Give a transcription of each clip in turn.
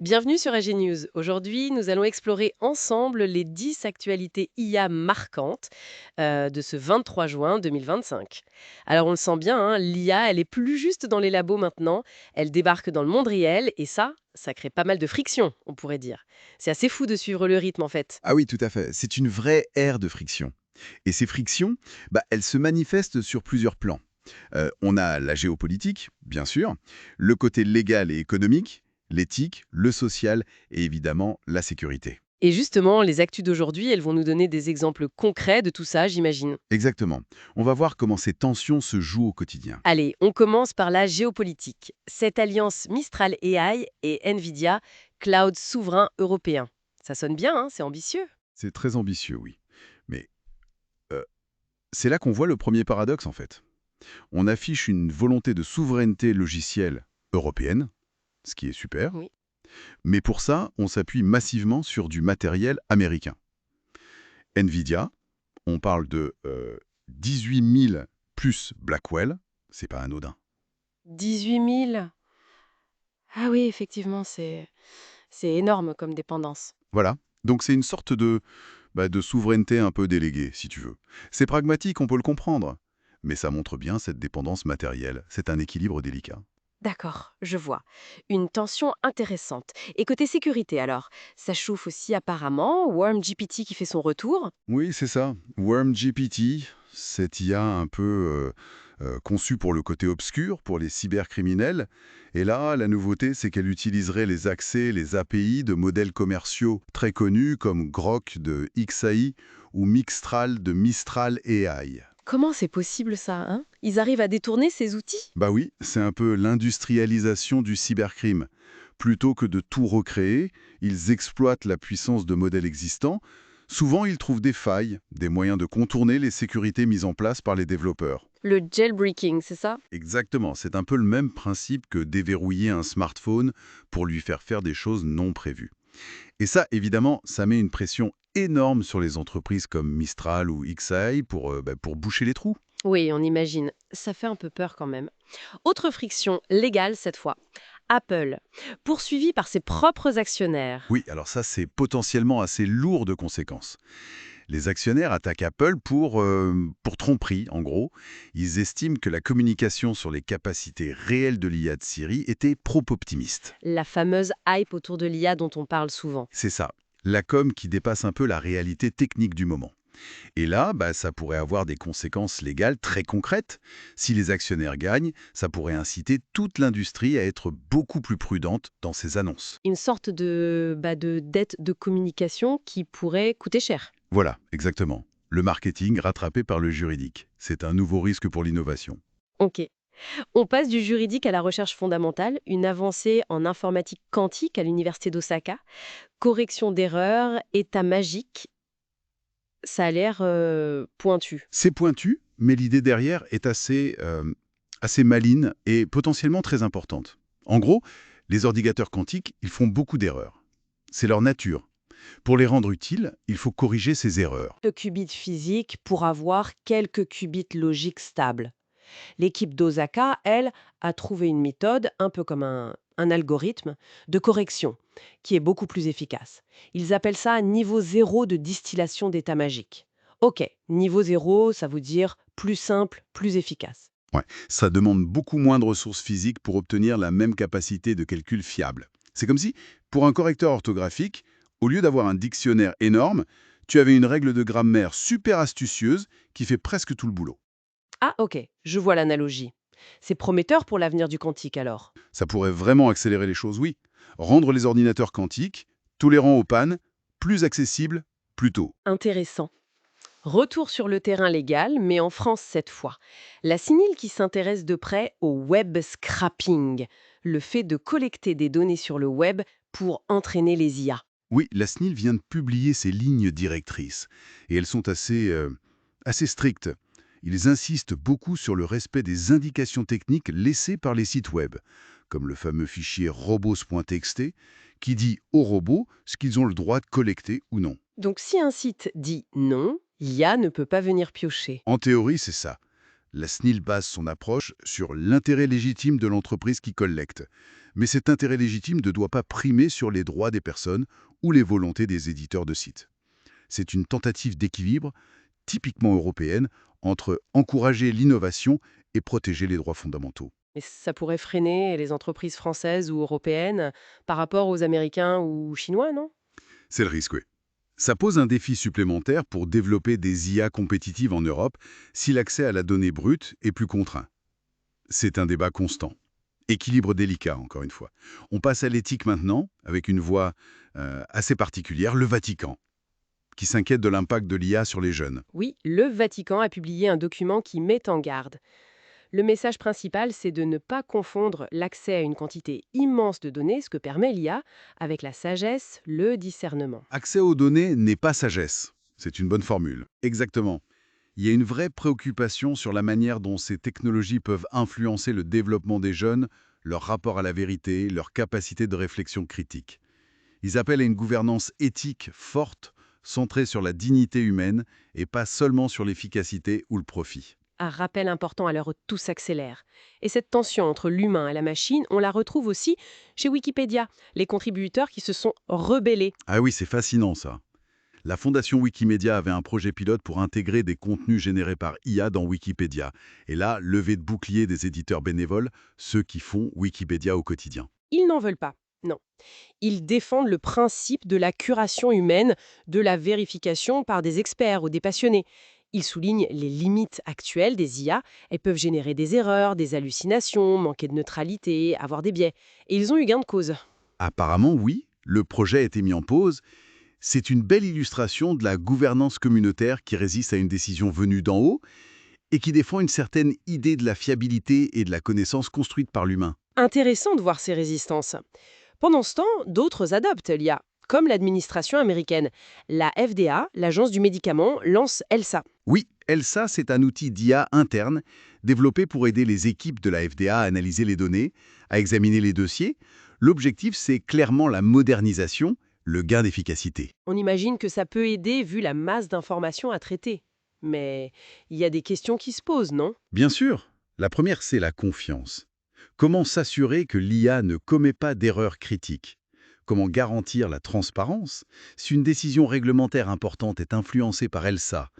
Bienvenue sur AG News. Aujourd'hui, nous allons explorer ensemble les 10 actualités IA marquantes de ce 23 juin 2025. Alors on le sent bien, hein, l'IA, elle est plus juste dans les labos maintenant, elle débarque dans le monde réel et ça crée pas mal de friction, on pourrait dire. C'est assez fou de suivre le rythme en fait. Ah oui, tout à fait. C'est une vraie ère de friction. Et ces frictions, elles se manifestent sur plusieurs plans. On a la géopolitique, bien sûr, le côté légal et économique, l'éthique, le social et évidemment la sécurité. Et justement, les actus d'aujourd'hui, elles vont nous donner des exemples concrets de tout ça, j'imagine. Exactement. On va voir comment ces tensions se jouent au quotidien. Allez, on commence par la géopolitique. Cette alliance Mistral AI et Nvidia, cloud souverain européen. Ça sonne bien, hein, c'est ambitieux. C'est très ambitieux, oui. Mais euh, c'est là qu'on voit le premier paradoxe, en fait. On affiche une volonté de souveraineté logicielle européenne, ce qui est super, Oui. mais pour ça, on s'appuie massivement sur du matériel américain. Nvidia, on parle de 18 000 plus Blackwell, c'est pas anodin. 18 000. Ah oui, effectivement, c'est énorme comme dépendance. Voilà. Donc c'est une sorte de souveraineté un peu déléguée, si tu veux. C'est pragmatique, on peut le comprendre. Mais ça montre bien cette dépendance matérielle. C'est un équilibre délicat. D'accord, je vois. Une tension intéressante. Et côté sécurité alors, ça chauffe aussi apparemment, WormGPT qui fait son retour. Oui, c'est ça. WormGPT, cette IA un peu conçue pour le côté obscur, pour les cybercriminels. Et là, la nouveauté, c'est qu'elle utiliserait les accès, les API de modèles commerciaux très connus comme Grok de XAI ou Mixtral de Mistral AI. Comment c'est possible ça, hein? Ils arrivent à détourner ces outils? Bah oui, c'est un peu l'industrialisation du cybercrime. Plutôt que de tout recréer, ils exploitent la puissance de modèles existants. Souvent, ils trouvent des failles, des moyens de contourner les sécurités mises en place par les développeurs. Le jailbreaking, c'est ça? Exactement, c'est un peu le même principe que déverrouiller un smartphone pour lui faire faire des choses non prévues. Et ça, évidemment, ça met une pression énorme sur les entreprises comme Mistral ou XAI pour boucher les trous. Oui, on imagine. Ça fait un peu peur quand même. Autre friction légale cette fois. Apple, poursuivi par ses propres actionnaires. Oui, alors ça, c'est potentiellement assez lourd de conséquences. Les actionnaires attaquent Apple pour tromperie, en gros. Ils estiment que la communication sur les capacités réelles de l'IA de Siri était trop optimiste. La fameuse hype autour de l'IA dont on parle souvent. C'est ça, la com qui dépasse un peu la réalité technique du moment. Et là, ça pourrait avoir des conséquences légales très concrètes. Si les actionnaires gagnent, ça pourrait inciter toute l'industrie à être beaucoup plus prudente dans ses annonces. Une sorte de dette de communication qui pourrait coûter cher. Voilà, exactement. Le marketing rattrapé par le juridique. C'est un nouveau risque pour l'innovation. Ok. On passe du juridique à la recherche fondamentale, une avancée en informatique quantique à l'université d'Osaka, correction d'erreurs, état magique. Ça a l'air pointu. C'est pointu, mais l'idée derrière est assez maligne et potentiellement très importante. En gros, les ordinateurs quantiques, ils font beaucoup d'erreurs. C'est leur nature. Pour les rendre utiles, il faut corriger ces erreurs. Le qubit physique pour avoir quelques qubits logiques stables. L'équipe d'Osaka, elle, a trouvé une méthode, un peu comme un algorithme, de correction, qui est beaucoup plus efficace. Ils appellent ça niveau zéro de distillation d'état magique. Ok, niveau zéro, ça veut dire plus simple, plus efficace. Ouais, ça demande beaucoup moins de ressources physiques pour obtenir la même capacité de calcul fiable. C'est comme si, pour un correcteur orthographique, au lieu d'avoir un dictionnaire énorme, tu avais une règle de grammaire super astucieuse qui fait presque tout le boulot. Ah ok, je vois l'analogie. C'est prometteur pour l'avenir du quantique alors. Ça pourrait vraiment accélérer les choses, oui. Rendre les ordinateurs quantiques, tolérants aux pannes, plus accessibles, plus tôt. Intéressant. Retour sur le terrain légal, mais en France cette fois. La CNIL qui s'intéresse de près au web scrapping, le fait de collecter des données sur le web pour entraîner les IA. Oui, la SNIL vient de publier ses lignes directrices, et elles sont assez strictes. Ils insistent beaucoup sur le respect des indications techniques laissées par les sites web, comme le fameux fichier robots.txt, qui dit aux robots ce qu'ils ont le droit de collecter ou non. Donc si un site dit non, l'IA ne peut pas venir piocher. En théorie, c'est ça. La SNIL base son approche sur l'intérêt légitime de l'entreprise qui collecte. Mais cet intérêt légitime ne doit pas primer sur les droits des personnes ou les volontés des éditeurs de sites. C'est une tentative d'équilibre, typiquement européenne, entre encourager l'innovation et protéger les droits fondamentaux. Et ça pourrait freiner les entreprises françaises ou européennes par rapport aux Américains ou Chinois, non? C'est le risque, oui. Ça pose un défi supplémentaire pour développer des IA compétitives en Europe si l'accès à la donnée brute est plus contraint. C'est un débat constant. Équilibre délicat, encore une fois. On passe à l'éthique maintenant, avec une voix assez particulière, le Vatican, qui s'inquiète de l'impact de l'IA sur les jeunes. Oui, le Vatican a publié un document qui met en garde. Le message principal, c'est de ne pas confondre l'accès à une quantité immense de données, ce que permet l'IA, avec la sagesse, le discernement. Accès aux données n'est pas sagesse. C'est une bonne formule. Exactement. Il y a une vraie préoccupation sur la manière dont ces technologies peuvent influencer le développement des jeunes, leur rapport à la vérité, leur capacité de réflexion critique. Ils appellent à une gouvernance éthique forte, centrée sur la dignité humaine et pas seulement sur l'efficacité ou le profit. Un rappel important à l'heure où tout s'accélère. Et cette tension entre l'humain et la machine, on la retrouve aussi chez Wikipédia, les contributeurs qui se sont rebellés. Ah oui, c'est fascinant ça. La fondation Wikimedia avait un projet pilote pour intégrer des contenus générés par IA dans Wikipédia. Et là, levée de bouclier des éditeurs bénévoles, ceux qui font Wikipédia au quotidien. Ils n'en veulent pas. Non. Ils défendent le principe de la curation humaine, de la vérification par des experts ou des passionnés. Ils soulignent les limites actuelles des IA. Elles peuvent générer des erreurs, des hallucinations, manquer de neutralité, avoir des biais. Et ils ont eu gain de cause. Apparemment, oui, le projet a été mis en pause. C'est une belle illustration de la gouvernance communautaire qui résiste à une décision venue d'en haut et qui défend une certaine idée de la fiabilité et de la connaissance construite par l'humain. Intéressant de voir ces résistances. Pendant ce temps, d'autres adoptent l'IA, comme l'administration américaine. La FDA, l'agence du médicament, lance ELSA. Oui, ELSA, c'est un outil d'IA interne développé pour aider les équipes de la FDA à analyser les données, à examiner les dossiers. L'objectif, c'est clairement la modernisation, le gain d'efficacité. On imagine que ça peut aider vu la masse d'informations à traiter. Mais il y a des questions qui se posent, non? Bien sûr, la première, c'est la confiance. Comment s'assurer que l'IA ne commet pas d'erreurs critiques? Comment garantir la transparence? Si une décision réglementaire importante est influencée par ELSA,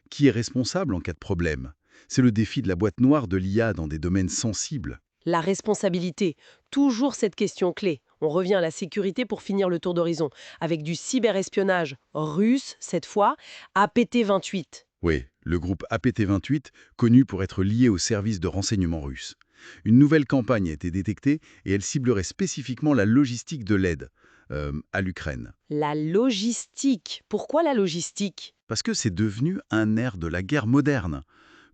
qui est responsable en cas de problème? C'est le défi de la boîte noire de l'IA dans des domaines sensibles. La responsabilité, toujours cette question clé. On revient à la sécurité pour finir le tour d'horizon, avec du cyberespionnage russe, cette fois, APT-28. Oui, le groupe APT28, connu pour être lié au service de renseignement russe. Une nouvelle campagne a été détectée et elle ciblerait spécifiquement la logistique de l'aide à l'Ukraine. La logistique. Pourquoi la logistique? Parce que c'est devenu un air de la guerre moderne.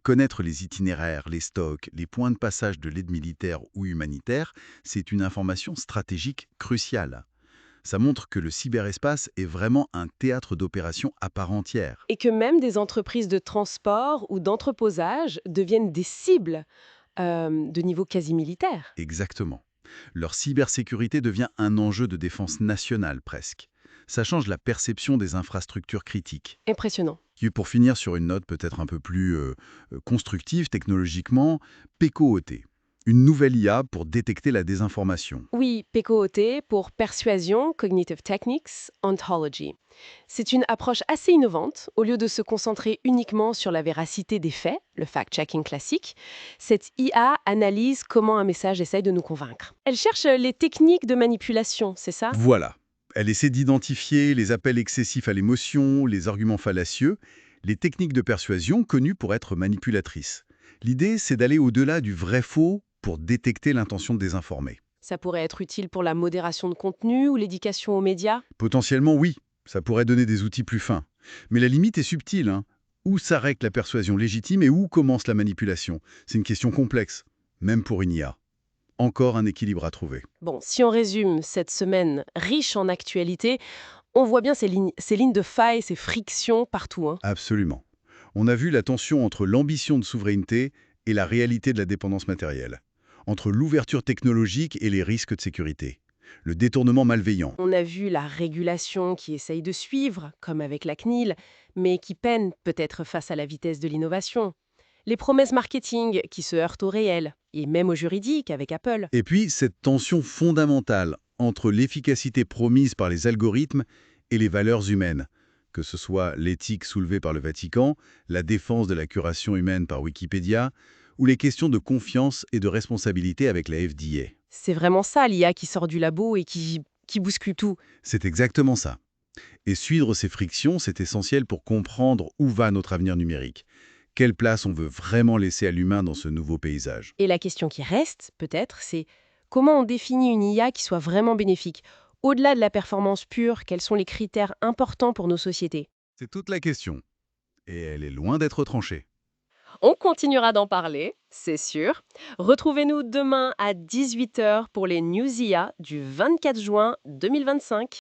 Connaître les itinéraires, les stocks, les points de passage de l'aide militaire ou humanitaire, c'est une information stratégique cruciale. Ça montre que le cyberespace est vraiment un théâtre d'opération à part entière. Et que même des entreprises de transport ou d'entreposage deviennent des cibles de niveau quasi militaire. Exactement. Leur cybersécurité devient un enjeu de défense nationale presque. Ça change la perception des infrastructures critiques. Impressionnant. Et pour finir sur une note peut-être un peu plus constructive technologiquement, PECOOT, une nouvelle IA pour détecter la désinformation. Oui, PCOT pour Persuasion, Cognitive Techniques, Ontology. C'est une approche assez innovante. Au lieu de se concentrer uniquement sur la véracité des faits, le fact-checking classique, cette IA analyse comment un message essaye de nous convaincre. Elle cherche les techniques de manipulation, c'est ça? Voilà. Elle essaie d'identifier les appels excessifs à l'émotion, les arguments fallacieux, les techniques de persuasion connues pour être manipulatrices. L'idée, c'est d'aller au-delà du vrai-faux pour détecter l'intention de désinformer. Ça pourrait être utile pour la modération de contenu ou l'éducation aux médias? Potentiellement, oui, ça pourrait donner des outils plus fins. Mais la limite est subtile, hein. Où s'arrête la persuasion légitime et où commence la manipulation? C'est une question complexe, même pour une IA. Encore un équilibre à trouver. Bon, si on résume cette semaine riche en actualité, on voit bien ces lignes de faille, ces frictions partout, hein. Absolument. On a vu la tension entre l'ambition de souveraineté et la réalité de la dépendance matérielle, entre l'ouverture technologique et les risques de sécurité, le détournement malveillant. On a vu la régulation qui essaye de suivre, comme avec la CNIL, mais qui peine peut-être face à la vitesse de l'innovation. Les promesses marketing qui se heurtent au réel, et même au juridique avec Apple. Et puis, cette tension fondamentale entre l'efficacité promise par les algorithmes et les valeurs humaines, que ce soit l'éthique soulevée par le Vatican, la défense de la curation humaine par Wikipédia, ou les questions de confiance et de responsabilité avec la FDA. C'est vraiment ça l'IA qui sort du labo et qui bouscule tout. C'est exactement ça. Et suivre ces frictions, c'est essentiel pour comprendre où va notre avenir numérique. Quelle place on veut vraiment laisser à l'humain dans ce nouveau paysage? Et la question qui reste, peut-être, c'est comment on définit une IA qui soit vraiment bénéfique? Au-delà de la performance pure, quels sont les critères importants pour nos sociétés? C'est toute la question. Et elle est loin d'être tranchée. On continuera d'en parler, c'est sûr. Retrouvez-nous demain à 18 h pour les News IA du 24 juin 2025.